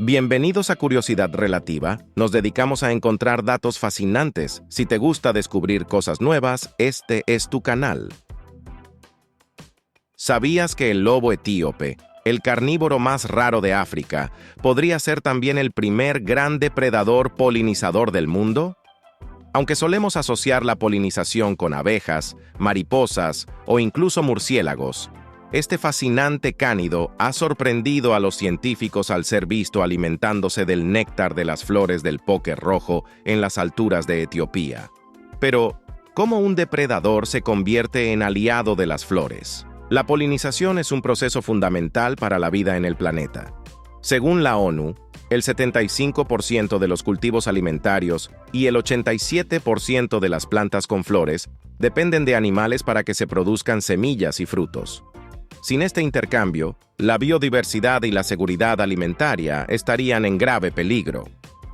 Bienvenidos a Curiosidad Relativa. Nos dedicamos a encontrar datos fascinantes. Si te gusta descubrir cosas nuevas, este es tu canal. ¿Sabías que el lobo etíope, el carnívoro más raro de África, podría ser también el primer gran depredador polinizador del mundo? Aunque solemos asociar la polinización con abejas, mariposas o incluso murciélagos, este fascinante cánido ha sorprendido a los científicos al ser visto alimentándose del néctar de las flores del póquer rojo en las alturas de Etiopía. Pero, ¿cómo un depredador se convierte en aliado de las flores? La polinización es un proceso fundamental para la vida en el planeta. Según la ONU, el 75% de los cultivos alimentarios y el 87% de las plantas con flores dependen de animales para que se produzcan semillas y frutos. Sin este intercambio, la biodiversidad y la seguridad alimentaria estarían en grave peligro.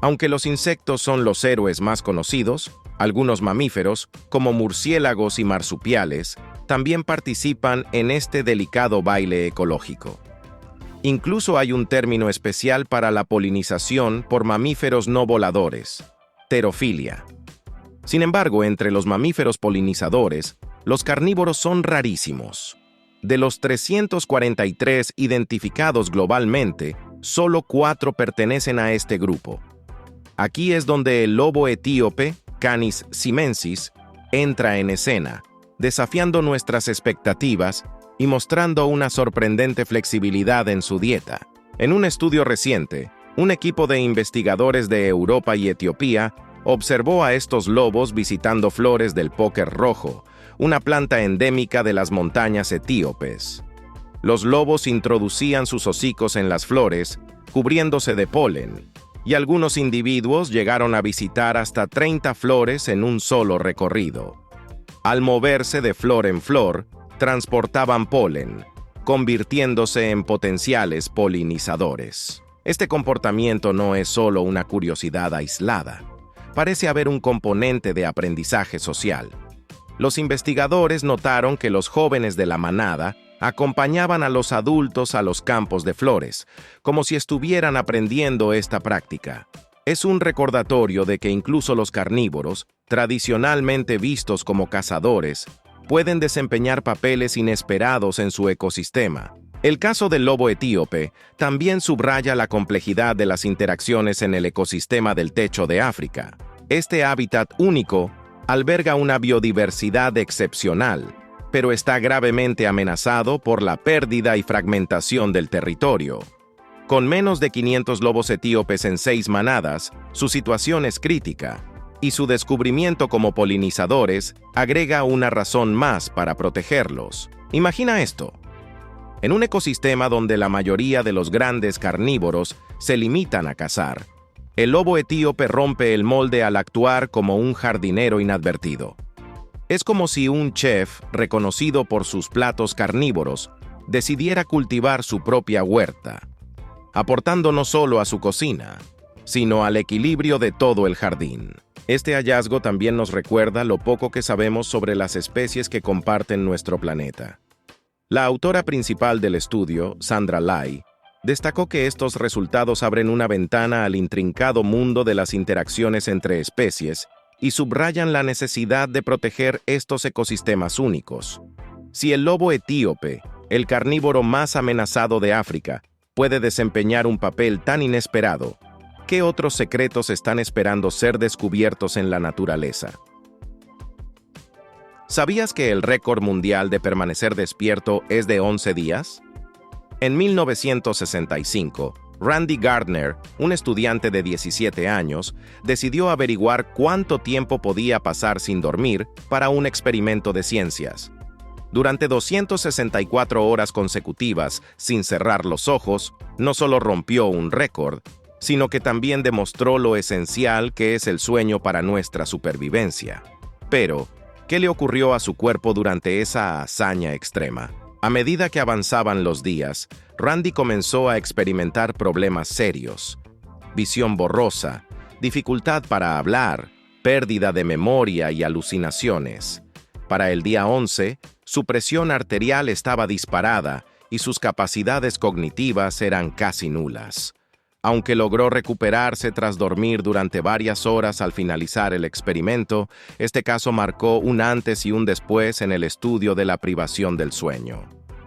Aunque los insectos son los héroes más conocidos, algunos mamíferos, como murciélagos y marsupiales, también participan en este delicado baile ecológico. Incluso hay un término especial para la polinización por mamíferos no voladores: terofilia. Sin embargo, entre los mamíferos polinizadores, los carnívoros son rarísimos. De los 343 identificados globalmente, solo 4 pertenecen a este grupo. Aquí es donde el lobo etíope, Canis simensis, entra en escena, desafiando nuestras expectativas y mostrando una sorprendente flexibilidad en su dieta. En un estudio reciente, un equipo de investigadores de Europa y Etiopía observó a estos lobos visitando flores del póquer rojo, una planta endémica de las montañas etíopes. Los lobos introducían sus hocicos en las flores, cubriéndose de polen, y algunos individuos llegaron a visitar hasta 30 flores en un solo recorrido. Al moverse de flor en flor, transportaban polen, convirtiéndose en potenciales polinizadores. Este comportamiento no es solo una curiosidad aislada. Parece haber un componente de aprendizaje social. Los investigadores notaron que los jóvenes de la manada acompañaban a los adultos a los campos de flores, como si estuvieran aprendiendo esta práctica. Es un recordatorio de que incluso los carnívoros, tradicionalmente vistos como cazadores, pueden desempeñar papeles inesperados en su ecosistema. El caso del lobo etíope también subraya la complejidad de las interacciones en el ecosistema del techo de África. Este hábitat único alberga una biodiversidad excepcional, pero está gravemente amenazado por la pérdida y fragmentación del territorio. Con menos de 500 lobos etíopes en 6 manadas, su situación es crítica, y su descubrimiento como polinizadores agrega una razón más para protegerlos. Imagina esto: en un ecosistema donde la mayoría de los grandes carnívoros se limitan a cazar, el lobo etíope rompe el molde al actuar como un jardinero inadvertido. Es como si un chef, reconocido por sus platos carnívoros, decidiera cultivar su propia huerta, aportando no solo a su cocina, sino al equilibrio de todo el jardín. Este hallazgo también nos recuerda lo poco que sabemos sobre las especies que comparten nuestro planeta. La autora principal del estudio, Sandra Lai, destacó que estos resultados abren una ventana al intrincado mundo de las interacciones entre especies y subrayan la necesidad de proteger estos ecosistemas únicos. Si el lobo etíope, el carnívoro más amenazado de África, puede desempeñar un papel tan inesperado, ¿qué otros secretos están esperando ser descubiertos en la naturaleza? ¿Sabías que el récord mundial de permanecer despierto es de 11 días? En 1965, Randy Gardner, un estudiante de 17 años, decidió averiguar cuánto tiempo podía pasar sin dormir para un experimento de ciencias. Durante 264 horas consecutivas, sin cerrar los ojos, no solo rompió un récord, sino que también demostró lo esencial que es el sueño para nuestra supervivencia. Pero, ¿qué le ocurrió a su cuerpo durante esa hazaña extrema? A medida que avanzaban los días, Randy comenzó a experimentar problemas serios: visión borrosa, dificultad para hablar, pérdida de memoria y alucinaciones. Para el día 11, su presión arterial estaba disparada y sus capacidades cognitivas eran casi nulas. Aunque logró recuperarse tras dormir durante varias horas al finalizar el experimento, este caso marcó un antes y un después en el estudio de la privación del sueño.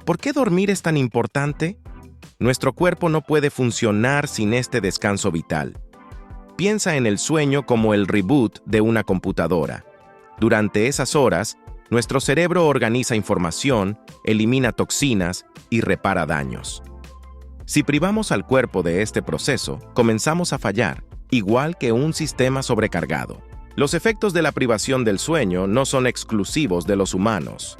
¿Por qué dormir es tan importante? Nuestro cuerpo no puede funcionar sin este descanso vital. Piensa en el sueño como el reboot de una computadora. Durante esas horas, nuestro cerebro organiza información, elimina toxinas y repara daños. Si privamos al cuerpo de este proceso, comenzamos a fallar, igual que un sistema sobrecargado. Los efectos de la privación del sueño no son exclusivos de los humanos.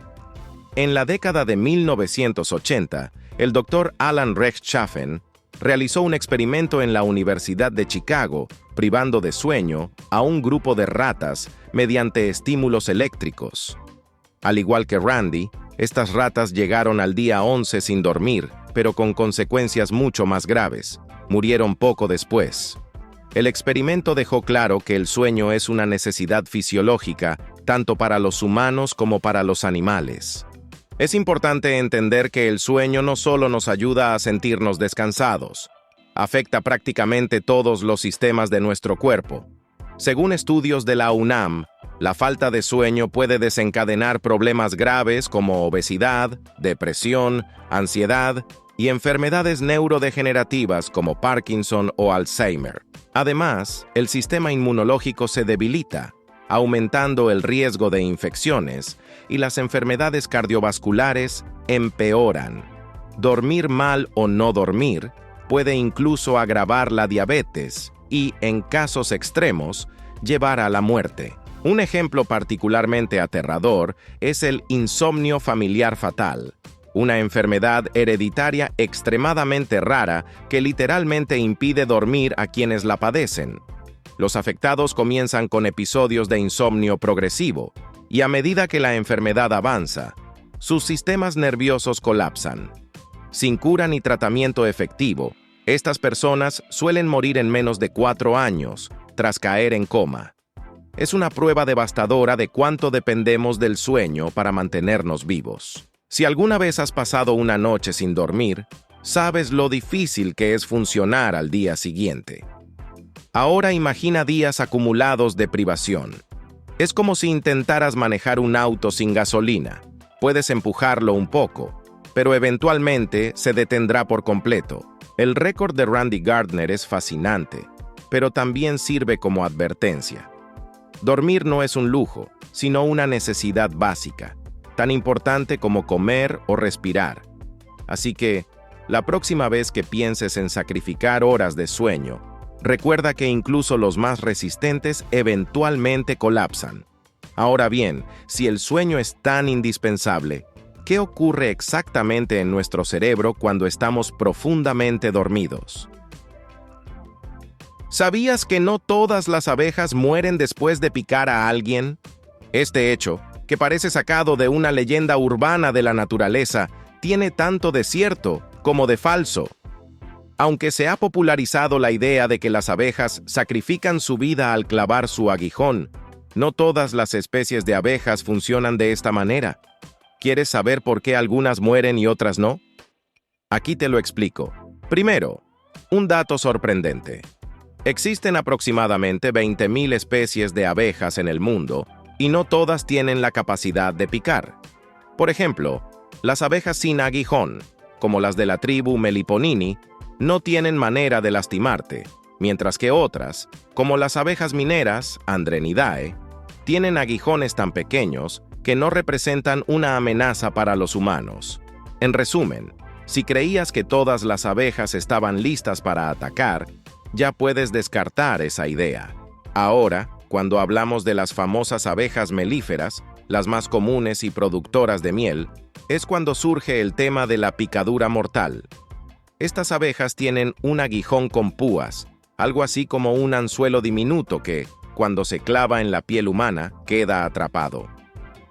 En la década de 1980, el Dr. Alan Rechtschaffen realizó un experimento en la Universidad de Chicago, privando de sueño a un grupo de ratas mediante estímulos eléctricos. Al igual que Randy, estas ratas llegaron al día 11 sin dormir, pero con consecuencias mucho más graves. Murieron poco después. El experimento dejó claro que el sueño es una necesidad fisiológica, tanto para los humanos como para los animales. Es importante entender que el sueño no solo nos ayuda a sentirnos descansados, afecta prácticamente todos los sistemas de nuestro cuerpo. Según estudios de la UNAM, la falta de sueño puede desencadenar problemas graves como obesidad, depresión, ansiedad y enfermedades neurodegenerativas como Parkinson o Alzheimer. Además, el sistema inmunológico se debilita, aumentando el riesgo de infecciones, y las enfermedades cardiovasculares empeoran. Dormir mal o no dormir puede incluso agravar la diabetes y, en casos extremos, llevar a la muerte. Un ejemplo particularmente aterrador es el insomnio familiar fatal, una enfermedad hereditaria extremadamente rara que literalmente impide dormir a quienes la padecen. Los afectados comienzan con episodios de insomnio progresivo, y a medida que la enfermedad avanza, sus sistemas nerviosos colapsan. Sin cura ni tratamiento efectivo, estas personas suelen morir en menos de 4 años, tras caer en coma. Es una prueba devastadora de cuánto dependemos del sueño para mantenernos vivos. Si alguna vez has pasado una noche sin dormir, sabes lo difícil que es funcionar al día siguiente. Ahora imagina días acumulados de privación. Es como si intentaras manejar un auto sin gasolina. Puedes empujarlo un poco, pero eventualmente se detendrá por completo. El récord de Randy Gardner es fascinante, pero también sirve como advertencia. Dormir no es un lujo, sino una necesidad básica, tan importante como comer o respirar. Así que, la próxima vez que pienses en sacrificar horas de sueño, recuerda que incluso los más resistentes eventualmente colapsan. Ahora bien, si el sueño es tan indispensable, ¿qué ocurre exactamente en nuestro cerebro cuando estamos profundamente dormidos? ¿Sabías que no todas las abejas mueren después de picar a alguien? Este hecho, que parece sacado de una leyenda urbana de la naturaleza, tiene tanto de cierto como de falso. Aunque se ha popularizado la idea de que las abejas sacrifican su vida al clavar su aguijón, no todas las especies de abejas funcionan de esta manera. ¿Quieres saber por qué algunas mueren y otras no? Aquí te lo explico. Primero, un dato sorprendente. Existen aproximadamente 20.000 especies de abejas en el mundo, y no todas tienen la capacidad de picar. Por ejemplo, las abejas sin aguijón, como las de la tribu Meliponini, no tienen manera de lastimarte, mientras que otras, como las abejas mineras, Andrenidae, tienen aguijones tan pequeños que no representan una amenaza para los humanos. En resumen, si creías que todas las abejas estaban listas para atacar, ya puedes descartar esa idea. Ahora, cuando hablamos de las famosas abejas melíferas, las más comunes y productoras de miel, es cuando surge el tema de la picadura mortal. Estas abejas tienen un aguijón con púas, algo así como un anzuelo diminuto que, cuando se clava en la piel humana, queda atrapado.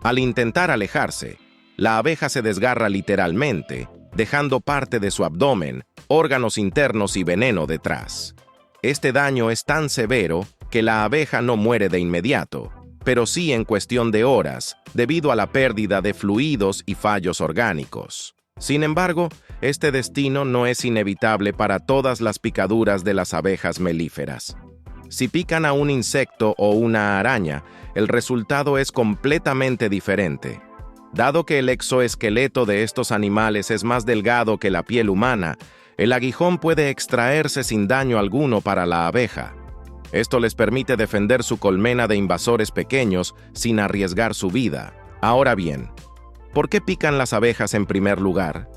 Al intentar alejarse, la abeja se desgarra literalmente, dejando parte de su abdomen, órganos internos y veneno detrás. Este daño es tan severo que la abeja no muere de inmediato, pero sí en cuestión de horas, debido a la pérdida de fluidos y fallos orgánicos. Sin embargo, este destino no es inevitable para todas las picaduras de las abejas melíferas. Si pican a un insecto o una araña, el resultado es completamente diferente. Dado que el exoesqueleto de estos animales es más delgado que la piel humana, el aguijón puede extraerse sin daño alguno para la abeja. Esto les permite defender su colmena de invasores pequeños sin arriesgar su vida. Ahora bien, ¿por qué pican las abejas en primer lugar?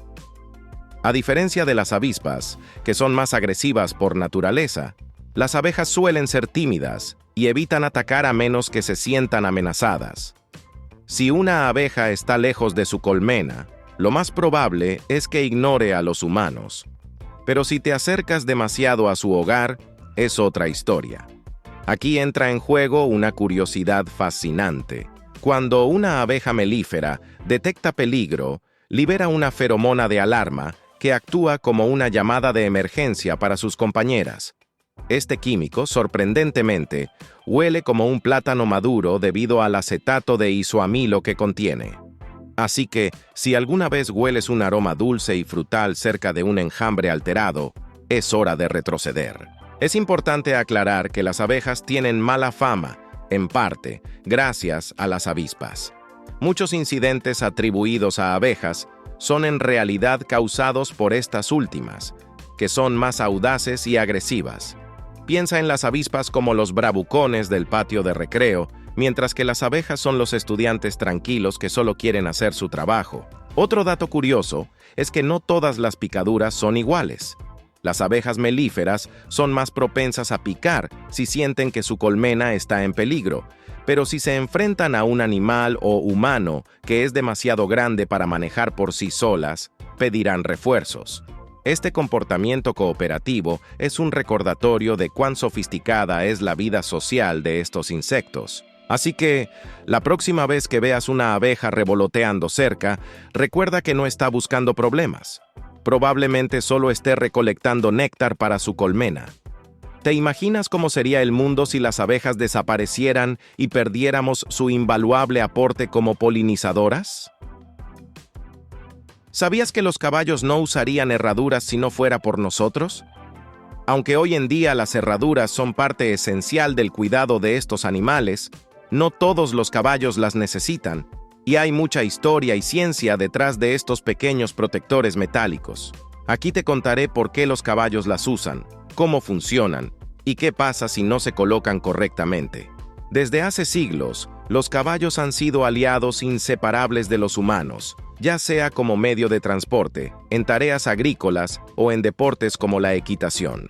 A diferencia de las avispas, que son más agresivas por naturaleza, las abejas suelen ser tímidas y evitan atacar a menos que se sientan amenazadas. Si una abeja está lejos de su colmena, lo más probable es que ignore a los humanos. Pero si te acercas demasiado a su hogar, es otra historia. Aquí entra en juego una curiosidad fascinante. Cuando una abeja melífera detecta peligro, libera una feromona de alarma que actúa como una llamada de emergencia para sus compañeras. Este químico, sorprendentemente, huele como un plátano maduro debido al acetato de isoamilo que contiene. Así que, si alguna vez hueles un aroma dulce y frutal cerca de un enjambre alterado, es hora de retroceder. Es importante aclarar que las abejas tienen mala fama, en parte, gracias a las avispas. Muchos incidentes atribuidos a abejas son en realidad causados por estas últimas, que son más audaces y agresivas. Piensa en las avispas como los bravucones del patio de recreo, mientras que las abejas son los estudiantes tranquilos que solo quieren hacer su trabajo. Otro dato curioso es que no todas las picaduras son iguales. Las abejas melíferas son más propensas a picar si sienten que su colmena está en peligro, pero si se enfrentan a un animal o humano que es demasiado grande para manejar por sí solas, pedirán refuerzos. Este comportamiento cooperativo es un recordatorio de cuán sofisticada es la vida social de estos insectos. Así que, la próxima vez que veas una abeja revoloteando cerca, recuerda que no está buscando problemas. Probablemente solo esté recolectando néctar para su colmena. ¿Te imaginas cómo sería el mundo si las abejas desaparecieran y perdiéramos su invaluable aporte como polinizadoras? ¿Sabías que los caballos no usarían herraduras si no fuera por nosotros? Aunque hoy en día las herraduras son parte esencial del cuidado de estos animales, no todos los caballos las necesitan, y hay mucha historia y ciencia detrás de estos pequeños protectores metálicos. Aquí te contaré por qué los caballos las usan, cómo funcionan y qué pasa si no se colocan correctamente. Desde hace siglos, los caballos han sido aliados inseparables de los humanos, ya sea como medio de transporte, en tareas agrícolas o en deportes como la equitación.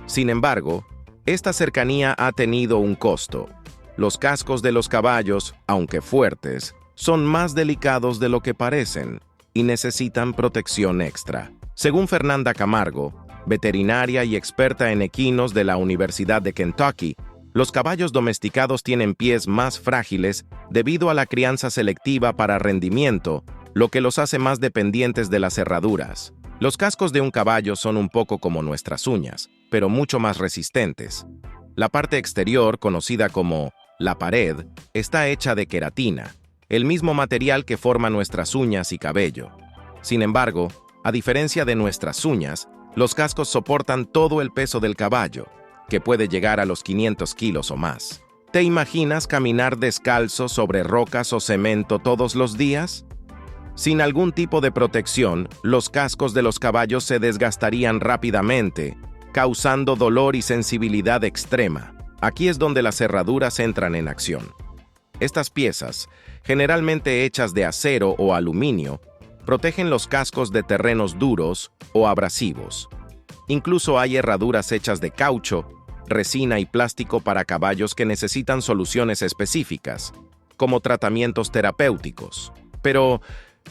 Sin embargo, esta cercanía ha tenido un costo. Los cascos de los caballos, aunque fuertes, son más delicados de lo que parecen y necesitan protección extra. Según Fernanda Camargo, veterinaria y experta en equinos de la Universidad de Kentucky, los caballos domesticados tienen pies más frágiles debido a la crianza selectiva para rendimiento, lo que los hace más dependientes de las herraduras. Los cascos de un caballo son un poco como nuestras uñas, pero mucho más resistentes. La parte exterior, conocida como la pared, está hecha de queratina, el mismo material que forma nuestras uñas y cabello. Sin embargo, a diferencia de nuestras uñas, los cascos soportan todo el peso del caballo, que puede llegar a los 500 kilos o más. ¿Te imaginas caminar descalzo sobre rocas o cemento todos los días? Sin algún tipo de protección, los cascos de los caballos se desgastarían rápidamente, causando dolor y sensibilidad extrema. Aquí es donde las herraduras entran en acción. Estas piezas, generalmente hechas de acero o aluminio, protegen los cascos de terrenos duros o abrasivos. Incluso hay herraduras hechas de caucho, resina y plástico para caballos que necesitan soluciones específicas, como tratamientos terapéuticos. Pero,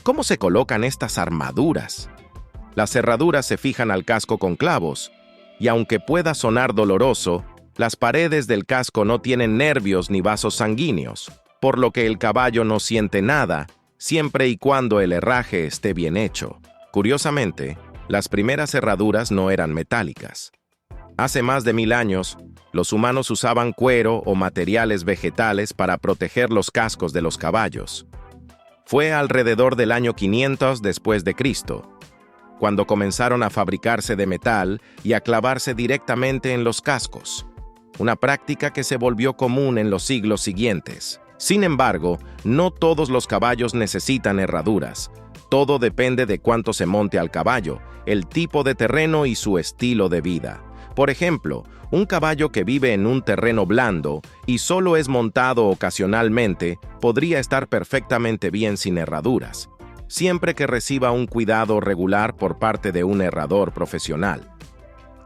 ¿cómo se colocan estas armaduras? Las herraduras se fijan al casco con clavos, y aunque pueda sonar doloroso, las paredes del casco no tienen nervios ni vasos sanguíneos, por lo que el caballo no siente nada, siempre y cuando el herraje esté bien hecho. Curiosamente, las primeras herraduras no eran metálicas. Hace más de 1000 años, los humanos usaban cuero o materiales vegetales para proteger los cascos de los caballos. Fue alrededor del año 500 después de Cristo, cuando comenzaron a fabricarse de metal y a clavarse directamente en los cascos, una práctica que se volvió común en los siglos siguientes. Sin embargo, no todos los caballos necesitan herraduras. Todo depende de cuánto se monte al caballo, el tipo de terreno y su estilo de vida. Por ejemplo, un caballo que vive en un terreno blando y solo es montado ocasionalmente podría estar perfectamente bien sin herraduras, siempre que reciba un cuidado regular por parte de un herrador profesional.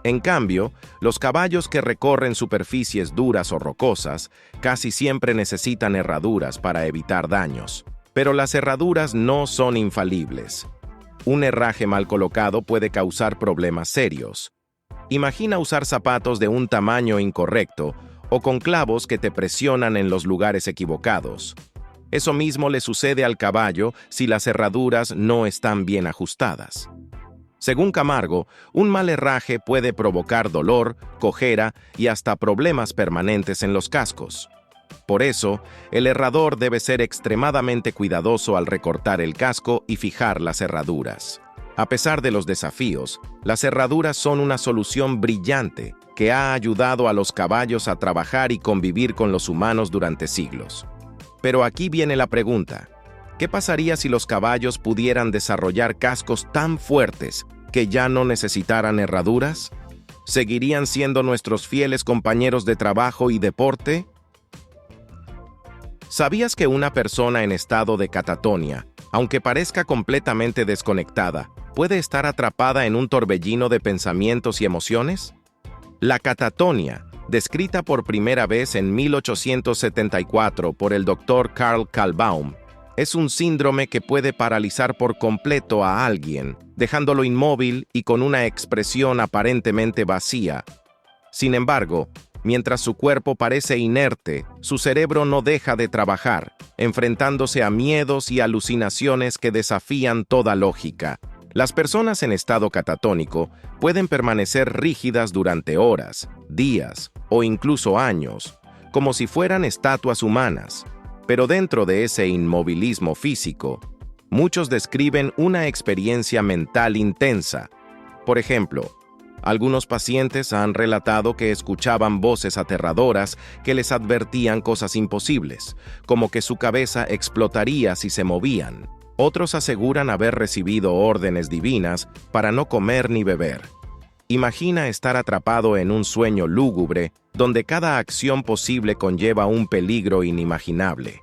En cambio, los caballos que recorren superficies duras o rocosas casi siempre necesitan herraduras para evitar daños. Pero las herraduras no son infalibles. Un herraje mal colocado puede causar problemas serios. Imagina usar zapatos de un tamaño incorrecto o con clavos que te presionan en los lugares equivocados. Eso mismo le sucede al caballo si las herraduras no están bien ajustadas. Según Camargo, un mal herraje puede provocar dolor, cojera y hasta problemas permanentes en los cascos. Por eso, el herrador debe ser extremadamente cuidadoso al recortar el casco y fijar las herraduras. A pesar de los desafíos, las herraduras son una solución brillante que ha ayudado a los caballos a trabajar y convivir con los humanos durante siglos. Pero aquí viene la pregunta: ¿qué pasaría si los caballos pudieran desarrollar cascos tan fuertes que ya no necesitaran herraduras? ¿Seguirían siendo nuestros fieles compañeros de trabajo y deporte? ¿Sabías que una persona en estado de catatonia, aunque parezca completamente desconectada, puede estar atrapada en un torbellino de pensamientos y emociones? La catatonia, descrita por primera vez en 1874 por el Dr. Carl Kalbaum, es un síndrome que puede paralizar por completo a alguien, dejándolo inmóvil y con una expresión aparentemente vacía. Sin embargo, mientras su cuerpo parece inerte, su cerebro no deja de trabajar, enfrentándose a miedos y alucinaciones que desafían toda lógica. Las personas en estado catatónico pueden permanecer rígidas durante horas, días o incluso años, como si fueran estatuas humanas. Pero dentro de ese inmovilismo físico, muchos describen una experiencia mental intensa. Por ejemplo, algunos pacientes han relatado que escuchaban voces aterradoras que les advertían cosas imposibles, como que su cabeza explotaría si se movían. Otros aseguran haber recibido órdenes divinas para no comer ni beber. Imagina estar atrapado en un sueño lúgubre donde cada acción posible conlleva un peligro inimaginable.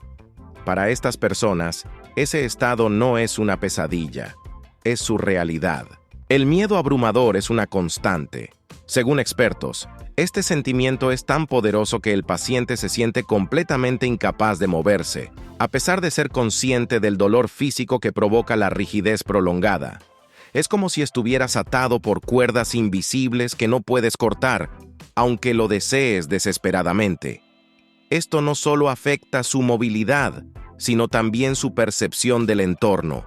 Para estas personas, ese estado no es una pesadilla, es su realidad. El miedo abrumador es una constante. Según expertos, este sentimiento es tan poderoso que el paciente se siente completamente incapaz de moverse, a pesar de ser consciente del dolor físico que provoca la rigidez prolongada. Es como si estuvieras atado por cuerdas invisibles que no puedes cortar, aunque lo desees desesperadamente. Esto no solo afecta su movilidad, sino también su percepción del entorno,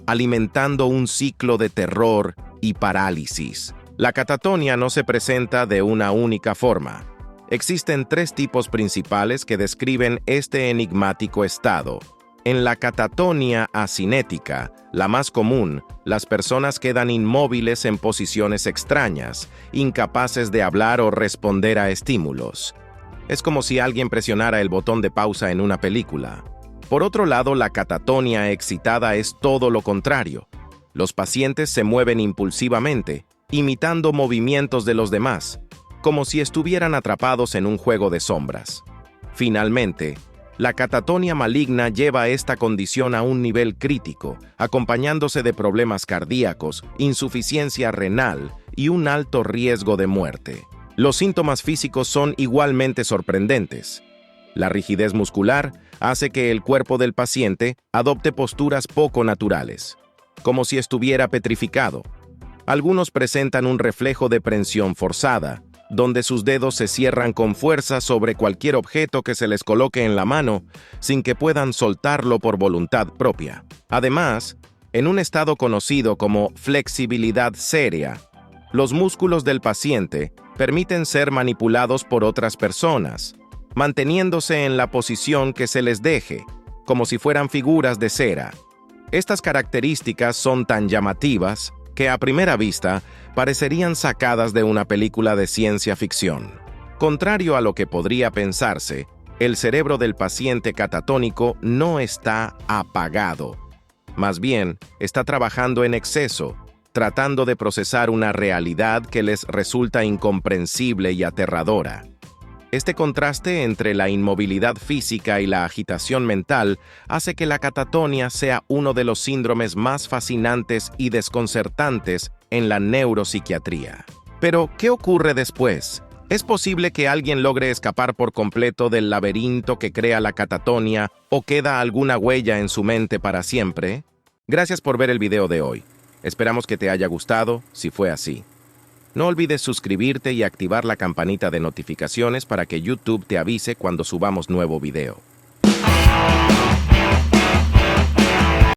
alimentando un ciclo de terror y parálisis. La catatonia no se presenta de una única forma. Existen 3 tipos principales que describen este enigmático estado. En la catatonia asinética, la más común, las personas quedan inmóviles en posiciones extrañas, incapaces de hablar o responder a estímulos. Es como si alguien presionara el botón de pausa en una película. Por otro lado, la catatonia excitada es todo lo contrario. Los pacientes se mueven impulsivamente, imitando movimientos de los demás, como si estuvieran atrapados en un juego de sombras. Finalmente, la catatonia maligna lleva esta condición a un nivel crítico, acompañándose de problemas cardíacos, insuficiencia renal y un alto riesgo de muerte. Los síntomas físicos son igualmente sorprendentes. La rigidez muscular hace que el cuerpo del paciente adopte posturas poco naturales, como si estuviera petrificado. Algunos presentan un reflejo de prensión forzada, donde sus dedos se cierran con fuerza sobre cualquier objeto que se les coloque en la mano, sin que puedan soltarlo por voluntad propia. Además, en un estado conocido como flexibilidad seria, los músculos del paciente permiten ser manipulados por otras personas, manteniéndose en la posición que se les deje. como si fueran figuras de cera. Estas características son tan llamativas que a primera vista parecerían sacadas de una película de ciencia ficción. Contrario a lo que podría pensarse, el cerebro del paciente catatónico no está apagado. Más bien, está trabajando en exceso, tratando de procesar una realidad que les resulta incomprensible y aterradora. Este contraste entre la inmovilidad física y la agitación mental hace que la catatonia sea uno de los síndromes más fascinantes y desconcertantes en la neuropsiquiatría. Pero, ¿qué ocurre después? ¿Es posible que alguien logre escapar por completo del laberinto que crea la catatonia o queda alguna huella en su mente para siempre? Gracias por ver el video de hoy. Esperamos que te haya gustado, si fue así. No olvides suscribirte y activar la campanita de notificaciones para que YouTube te avise cuando subamos nuevo video.